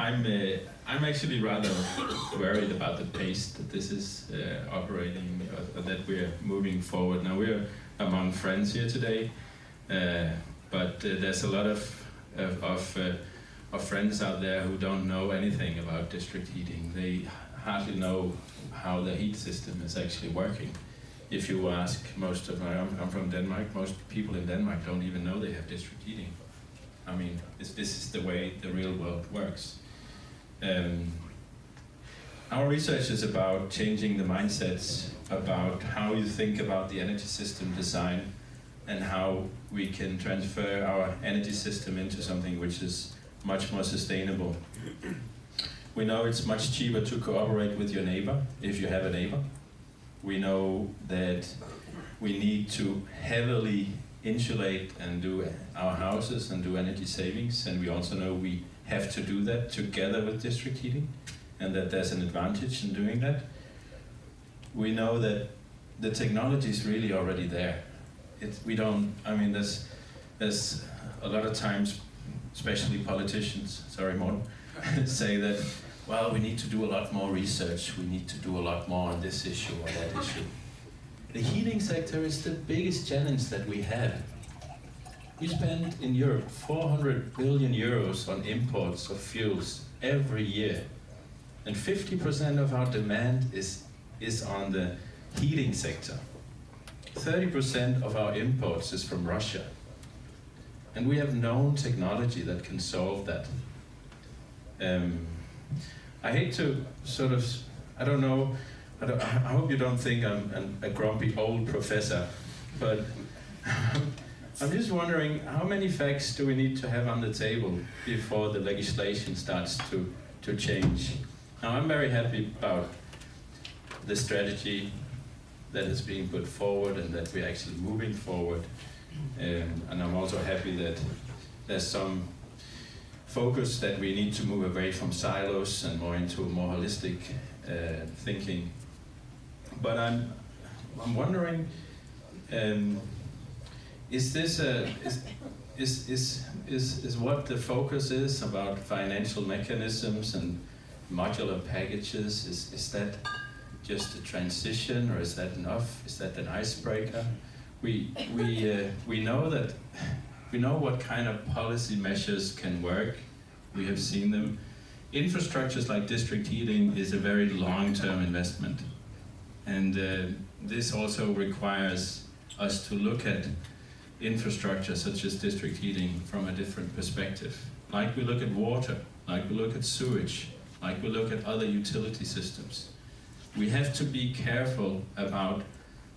I'm actually rather worried about the pace that this is operating, or that we're moving forward. Now we're among friends here today, but there's a lot of friends out there who don't know anything about district heating. They hardly know how the heat system is actually working. If you ask most of I'm from Denmark, most people in Denmark don't even know they have district heating. I mean, this is the way the real world works. Our research is about changing the mindsets about how you think about the energy system design and how we can transfer our energy system into something which is much more sustainable. We know it's much cheaper to cooperate with your neighbor if you have a neighbor. We know that we need to heavily insulate and do our houses and do energy savings, and we also know we have to do that together with district heating, and that there's an advantage in doing that. We know that the technology is really already there. There's a lot of times, especially politicians, say that, well, we need to do a lot more research, we need to do a lot more on this issue or that issue. The heating sector is the biggest challenge that we have. We spend in Europe 400 billion euros on imports of fuels every year. And 50% of our demand is on the heating sector. 30% of our imports is from Russia. And we have known technology that can solve that. I hate to I hope you don't think I'm a grumpy old professor, but I'm just wondering, how many facts do we need to have on the table before the legislation starts to change? Now, I'm very happy about the strategy that is being put forward and that we're actually moving forward. And I'm also happy that there's some focus that we need to move away from silos and more into a more holistic thinking. But I'm wondering, is what the focus is about financial mechanisms and modular packages? Is that just a transition, or is that enough? Is that an icebreaker? We know what kind of policy measures can work. We have seen them. Infrastructures like district heating is a very long-term investment. And this also requires us to look at infrastructure such as district heating from a different perspective. Like we look at water, like we look at sewage, like we look at other utility systems. We have to be careful about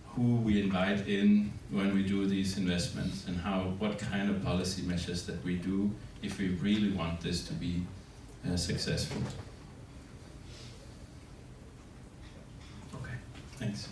who we invite in when we do these investments and what kind of policy measures that we do if we really want this to be successful. Okay, thanks.